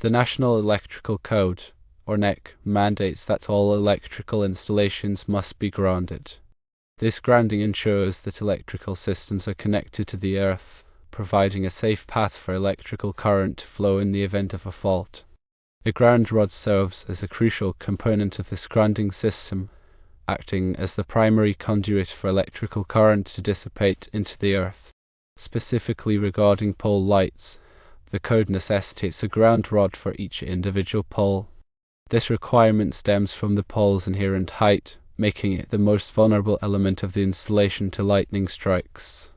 The National Electrical Code, or NEC, mandates that all electrical installations must be grounded. This grounding ensures that electrical systems are connected to the earth, providing a safe path for electrical current to flow in the event of a fault. A ground rod serves as a crucial component of this grounding system, acting as the primary conduit for electrical current to dissipate into the earth. Specifically regarding pole lights, the code necessitates a ground rod for each individual pole. This requirement stems from the pole's inherent height, making it the most vulnerable element of the installation to lightning strikes.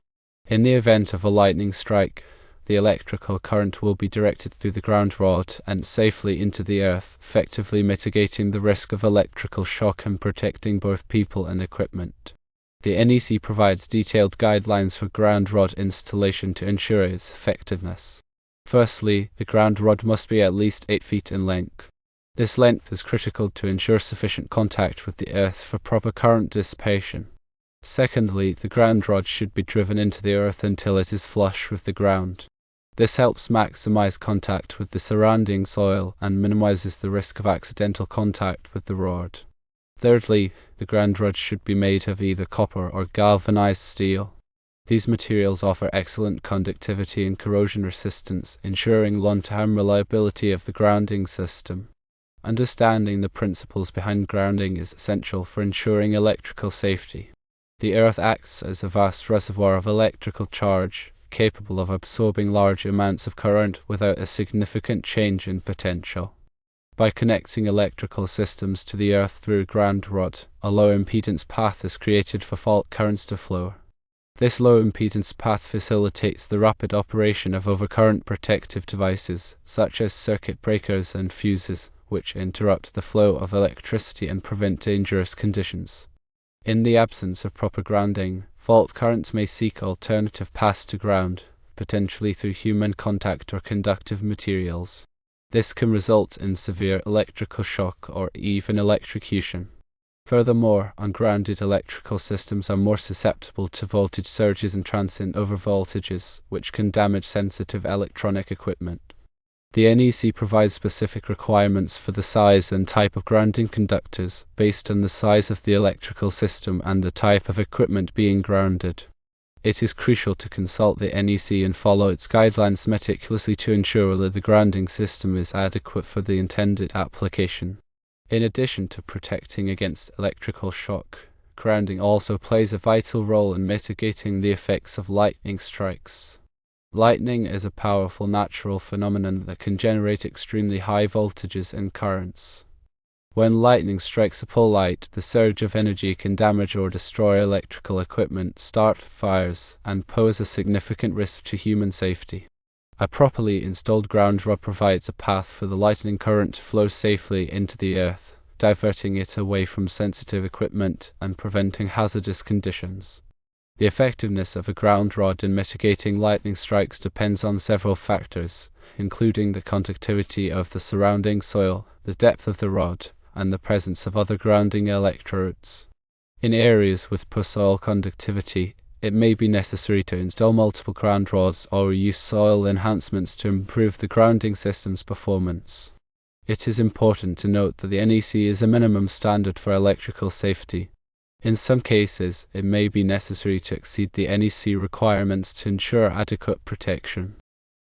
In the event of a lightning strike, the electrical current will be directed through the ground rod and safely into the earth, effectively mitigating the risk of electrical shock and protecting both people and equipment. The NEC provides detailed guidelines for ground rod installation to ensure its effectiveness. Firstly, the ground rod must be at least 8 feet in length. This length is critical to ensure sufficient contact with the earth for proper current dissipation. Secondly, the ground rod should be driven into the earth until it is flush with the ground. This helps maximize contact with the surrounding soil and minimizes the risk of accidental contact with the rod. Thirdly, the ground rod should be made of either copper or galvanized steel. These materials offer excellent conductivity and corrosion resistance, ensuring long-term reliability of the grounding system. Understanding the principles behind grounding is essential for ensuring electrical safety. The earth acts as a vast reservoir of electrical charge, capable of absorbing large amounts of current without a significant change in potential. By connecting electrical systems to the earth through a ground rod, a low impedance path is created for fault currents to flow. This low impedance path facilitates the rapid operation of overcurrent protective devices, such as circuit breakers and fuses, which interrupt the flow of electricity and prevent dangerous conditions. In the absence of proper grounding, fault currents may seek alternative paths to ground, potentially through human contact or conductive materials. This can result in severe electrical shock or even electrocution. Furthermore, ungrounded electrical systems are more susceptible to voltage surges and transient overvoltages, which can damage sensitive electronic equipment. The NEC provides specific requirements for the size and type of grounding conductors, based on the size of the electrical system and the type of equipment being grounded. It is crucial to consult the NEC and follow its guidelines meticulously to ensure that the grounding system is adequate for the intended application. In addition to protecting against electrical shock, grounding also plays a vital role in mitigating the effects of lightning strikes. Lightning is a powerful natural phenomenon that can generate extremely high voltages and currents. When lightning strikes a pole light, the surge of energy can damage or destroy electrical equipment, start fires, and pose a significant risk to human safety. A properly installed ground rod provides a path for the lightning current to flow safely into the earth, diverting it away from sensitive equipment and preventing hazardous conditions. The effectiveness of a ground rod in mitigating lightning strikes depends on several factors, including the conductivity of the surrounding soil, the depth of the rod, and the presence of other grounding electrodes. In areas with poor soil conductivity, it may be necessary to install multiple ground rods or use soil enhancements to improve the grounding system's performance. It is important to note that the NEC is a minimum standard for electrical safety. In some cases, it may be necessary to exceed the NEC requirements to ensure adequate protection.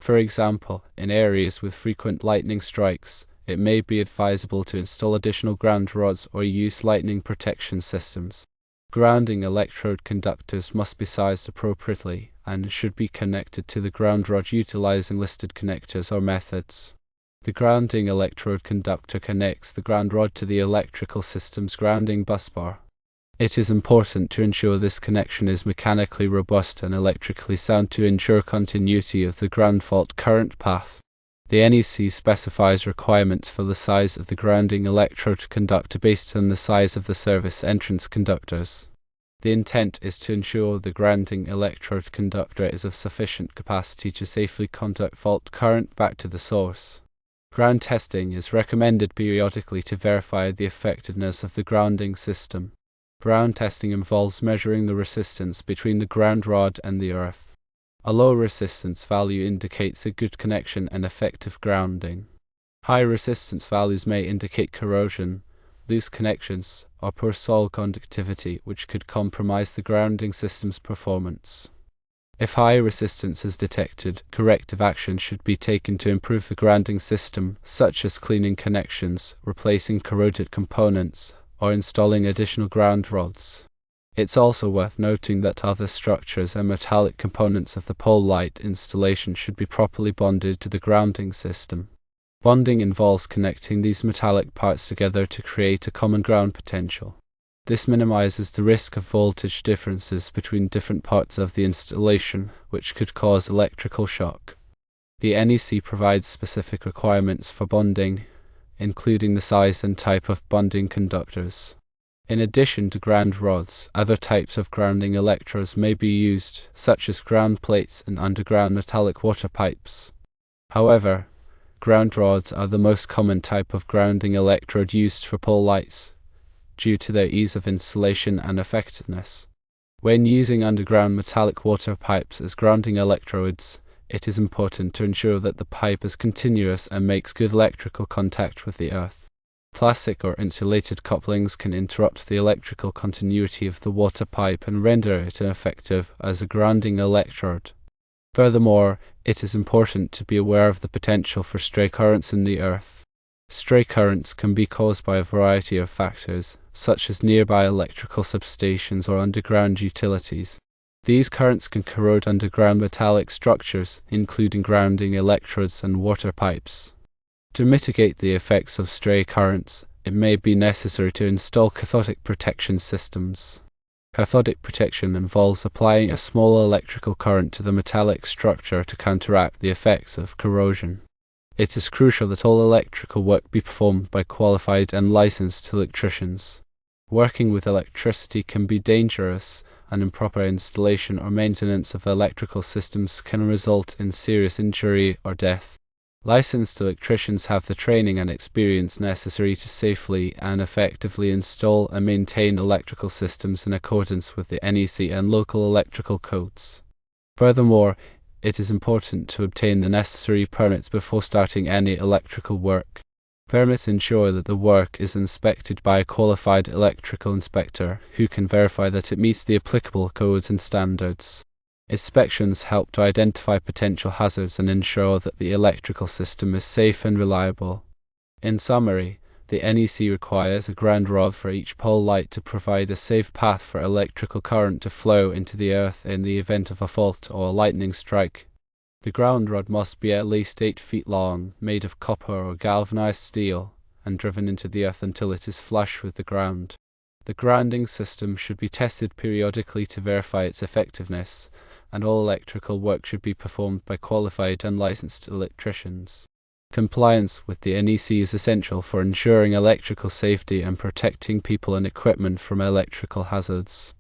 For example, in areas with frequent lightning strikes, it may be advisable to install additional ground rods or use lightning protection systems. Grounding electrode conductors must be sized appropriately and should be connected to the ground rod utilizing listed connectors or methods. The grounding electrode conductor connects the ground rod to the electrical system's grounding busbar. It is important to ensure this connection is mechanically robust and electrically sound to ensure continuity of the ground fault current path. The NEC specifies requirements for the size of the grounding electrode conductor based on the size of the service entrance conductors. The intent is to ensure the grounding electrode conductor is of sufficient capacity to safely conduct fault current back to the source. Ground testing is recommended periodically to verify the effectiveness of the grounding system. Ground testing involves measuring the resistance between the ground rod and the earth. A low resistance value indicates a good connection and effective grounding. High resistance values may indicate corrosion, loose connections, or poor soil conductivity, which could compromise the grounding system's performance. If high resistance is detected, corrective action should be taken to improve the grounding system, such as cleaning connections, replacing corroded components, or installing additional ground rods. It's also worth noting that other structures and metallic components of the pole light installation should be properly bonded to the grounding system. Bonding involves connecting these metallic parts together to create a common ground potential. This minimizes the risk of voltage differences between different parts of the installation, which could cause electrical shock. The NEC provides specific requirements for bonding, including the size and type of bonding conductors. In addition to ground rods, other types of grounding electrodes may be used, such as ground plates and underground metallic water pipes. However, ground rods are the most common type of grounding electrode used for pole lights, due to their ease of installation and effectiveness. When using underground metallic water pipes as grounding electrodes, it is important to ensure that the pipe is continuous and makes good electrical contact with the earth. Plastic or insulated couplings can interrupt the electrical continuity of the water pipe and render it ineffective as a grounding electrode. Furthermore, it is important to be aware of the potential for stray currents in the earth. Stray currents can be caused by a variety of factors, such as nearby electrical substations or underground utilities. These currents can corrode underground metallic structures, including grounding electrodes and water pipes. To mitigate the effects of stray currents, it may be necessary to install cathodic protection systems. Cathodic protection involves applying a small electrical current to the metallic structure to counteract the effects of corrosion. It is crucial that all electrical work be performed by qualified and licensed electricians. Working with electricity can be dangerous, and improper installation or maintenance of electrical systems can result in serious injury or death. Licensed electricians have the training and experience necessary to safely and effectively install and maintain electrical systems in accordance with the NEC and local electrical codes. Furthermore, it is important to obtain the necessary permits before starting any electrical work. Permits ensure that the work is inspected by a qualified electrical inspector who can verify that it meets the applicable codes and standards. Inspections help to identify potential hazards and ensure that the electrical system is safe and reliable. In summary, the NEC requires a ground rod for each pole light to provide a safe path for electrical current to flow into the earth in the event of a fault or a lightning strike. The ground rod must be at least 8 feet long, made of copper or galvanized steel, and driven into the earth until it is flush with the ground. The grounding system should be tested periodically to verify its effectiveness, and all electrical work should be performed by qualified and licensed electricians. Compliance with the NEC is essential for ensuring electrical safety and protecting people and equipment from electrical hazards.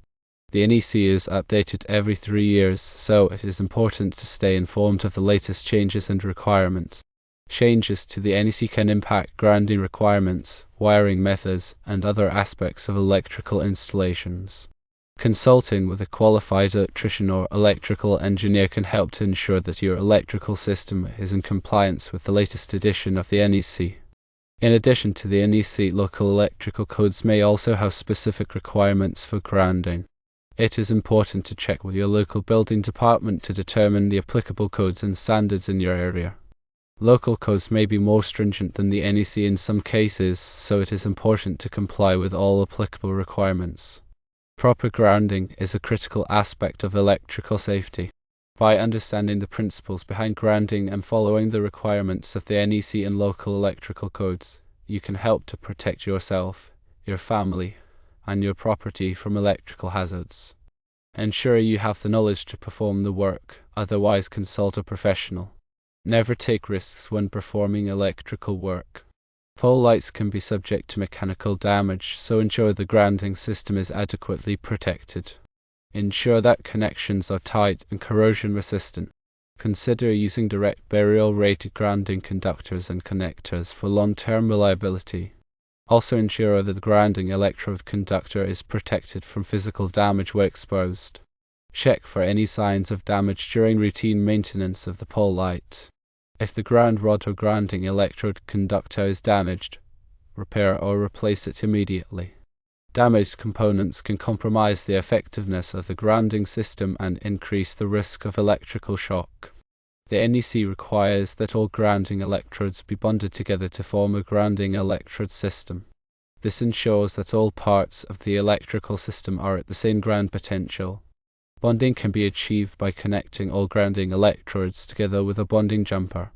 The NEC is updated every 3 years, so it is important to stay informed of the latest changes and requirements. Changes to the NEC can impact grounding requirements, wiring methods, and other aspects of electrical installations. Consulting with a qualified electrician or electrical engineer can help to ensure that your electrical system is in compliance with the latest edition of the NEC. In addition to the NEC, local electrical codes may also have specific requirements for grounding. It is important to check with your local building department to determine the applicable codes and standards in your area. Local codes may be more stringent than the NEC in some cases, so it is important to comply with all applicable requirements. Proper grounding is a critical aspect of electrical safety. By understanding the principles behind grounding and following the requirements of the NEC and local electrical codes, you can help to protect yourself, your family, and your property from electrical hazards. Ensure you have the knowledge to perform the work, otherwise consult a professional. Never take risks when performing electrical work. Pole lights can be subject to mechanical damage, so ensure the grounding system is adequately protected. Ensure that connections are tight and corrosion resistant. Consider using direct burial rated grounding conductors and connectors for long-term reliability. Also ensure that the grounding electrode conductor is protected from physical damage where exposed. Check for any signs of damage during routine maintenance of the pole light. If the ground rod or grounding electrode conductor is damaged, repair or replace it immediately. Damaged components can compromise the effectiveness of the grounding system and increase the risk of electrical shock. The NEC requires that all grounding electrodes be bonded together to form a grounding electrode system. This ensures that all parts of the electrical system are at the same ground potential. Bonding can be achieved by connecting all grounding electrodes together with a bonding jumper.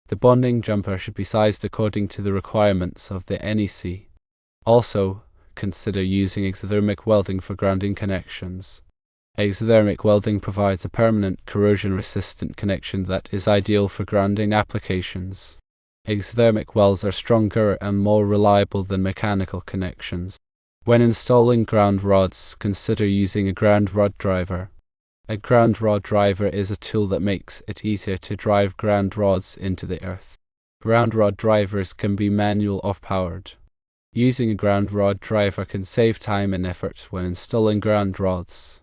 The bonding jumper should be sized according to the requirements of the NEC. Also, consider using exothermic welding for grounding connections. Exothermic welding provides a permanent, corrosion-resistant connection that is ideal for grounding applications. Exothermic welds are stronger and more reliable than mechanical connections. When installing ground rods, consider using a ground rod driver. A ground rod driver is a tool that makes it easier to drive ground rods into the earth. Ground rod drivers can be manual or powered. Using a ground rod driver can save time and effort when installing ground rods.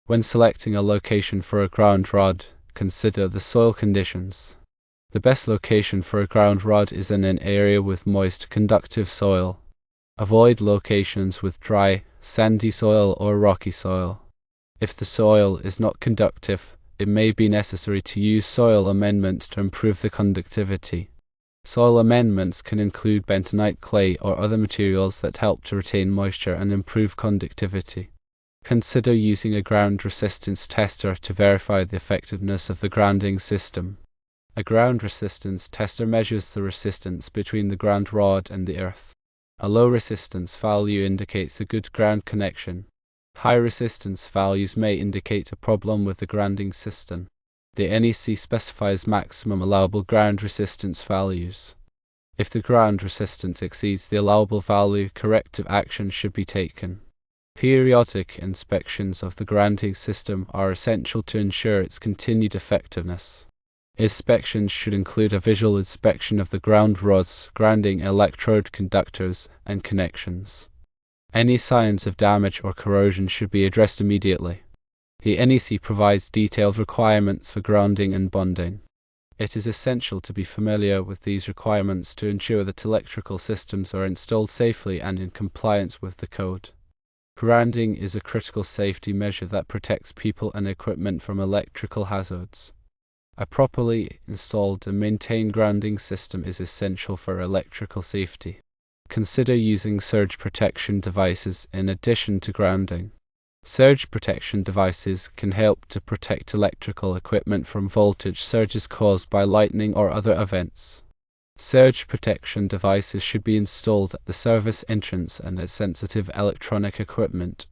When selecting a location for a ground rod, consider the soil conditions. The best location for a ground rod is in an area with moist, conductive soil. Avoid locations with dry, sandy soil or rocky soil. If the soil is not conductive, it may be necessary to use soil amendments to improve the conductivity. Soil amendments can include bentonite clay or other materials that help to retain moisture and improve conductivity. Consider using a ground resistance tester to verify the effectiveness of the grounding system. A ground resistance tester measures the resistance between the ground rod and the earth. A low resistance value indicates a good ground connection. High resistance values may indicate a problem with the grounding system. The NEC specifies maximum allowable ground resistance values. If the ground resistance exceeds the allowable value, corrective action should be taken. Periodic inspections of the grounding system are essential to ensure its continued effectiveness. Inspections should include a visual inspection of the ground rods, grounding electrode conductors, and connections. Any signs of damage or corrosion should be addressed immediately. The NEC provides detailed requirements for grounding and bonding. It is essential to be familiar with these requirements to ensure that electrical systems are installed safely and in compliance with the code. Grounding is a critical safety measure that protects people and equipment from electrical hazards. A properly installed and maintained grounding system is essential for electrical safety. Consider using surge protection devices in addition to grounding. Surge protection devices can help to protect electrical equipment from voltage surges caused by lightning or other events. Surge protection devices should be installed at the service entrance and at sensitive electronic equipment.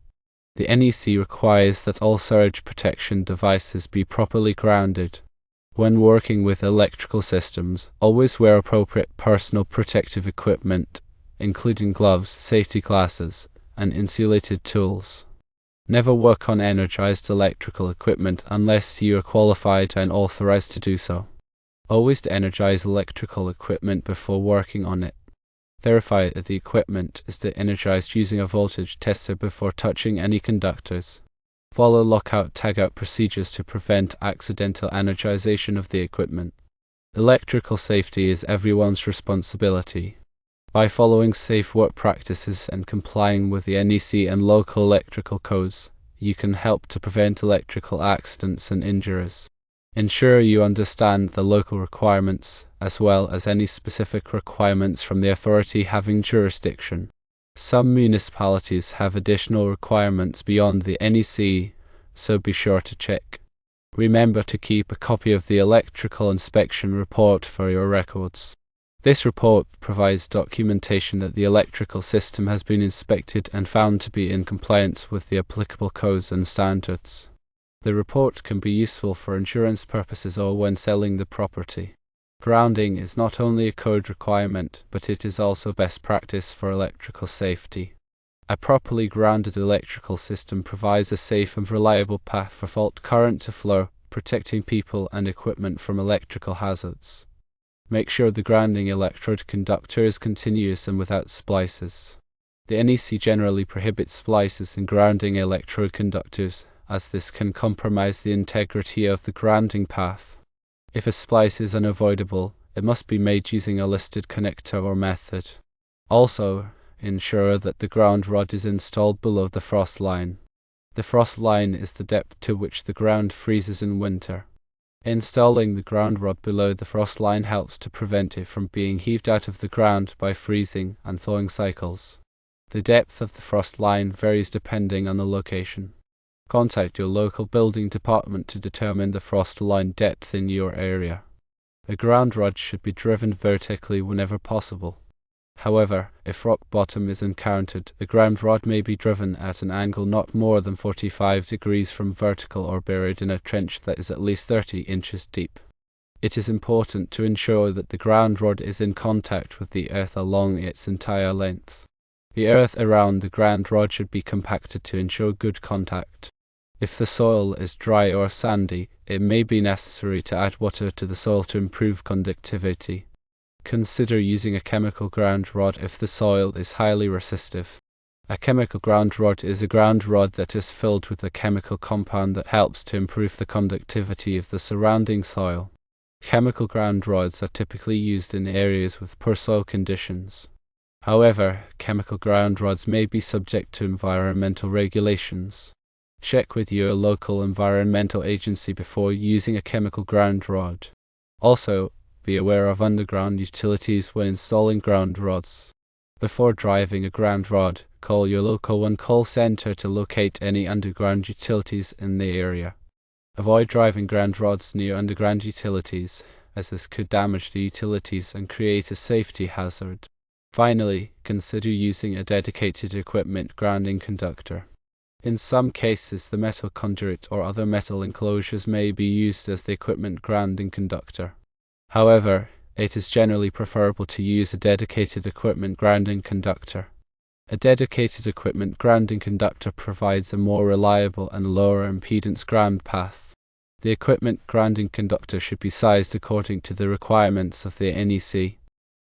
The NEC requires that all surge protection devices be properly grounded. When working with electrical systems, always wear appropriate personal protective equipment, including gloves, safety glasses, and insulated tools. Never work on energized electrical equipment unless you are qualified and authorized to do so. Always energize electrical equipment before working on it. Verify that the equipment is energized using a voltage tester before touching any conductors. Follow lockout-tagout procedures to prevent accidental energization of the equipment. Electrical safety is everyone's responsibility. By following safe work practices and complying with the NEC and local electrical codes, you can help to prevent electrical accidents and injuries. Ensure you understand the local requirements, as well as any specific requirements from the authority having jurisdiction. Some municipalities have additional requirements beyond the NEC, so be sure to check. Remember to keep a copy of the electrical inspection report for your records. This report provides documentation that the electrical system has been inspected and found to be in compliance with the applicable codes and standards. The report can be useful for insurance purposes or when selling the property. Grounding is not only a code requirement, but it is also best practice for electrical safety. A properly grounded electrical system provides a safe and reliable path for fault current to flow, protecting people and equipment from electrical hazards. Make sure the grounding electrode conductor is continuous and without splices. The NEC generally prohibits splices in grounding electrode conductors, as this can compromise the integrity of the grounding path. If a splice is unavoidable, it must be made using a listed connector or method. Also, ensure that the ground rod is installed below the frost line. The frost line is the depth to which the ground freezes in winter. Installing the ground rod below the frost line helps to prevent it from being heaved out of the ground by freezing and thawing cycles. The depth of the frost line varies depending on the location. Contact your local building department to determine the frost line depth in your area. A ground rod should be driven vertically whenever possible. However, if rock bottom is encountered, the ground rod may be driven at an angle not more than 45 degrees from vertical or buried in a trench that is at least 30 inches deep. It is important to ensure that the ground rod is in contact with the earth along its entire length. The earth around the ground rod should be compacted to ensure good contact. If the soil is dry or sandy, it may be necessary to add water to the soil to improve conductivity. Consider using a chemical ground rod if the soil is highly resistive. A chemical ground rod is a ground rod that is filled with a chemical compound that helps to improve the conductivity of the surrounding soil. Chemical ground rods are typically used in areas with poor soil conditions. However, chemical ground rods may be subject to environmental regulations. Check with your local environmental agency before using a chemical ground rod. Also, be aware of underground utilities when installing ground rods. Before driving a ground rod, call your local one-call center to locate any underground utilities in the area. Avoid driving ground rods near underground utilities, as this could damage the utilities and create a safety hazard. Finally, consider using a dedicated equipment grounding conductor. In some cases, the metal conduit or other metal enclosures may be used as the equipment grounding conductor. However, it is generally preferable to use a dedicated equipment grounding conductor. A dedicated equipment grounding conductor provides a more reliable and lower impedance ground path. The equipment grounding conductor should be sized according to the requirements of the NEC.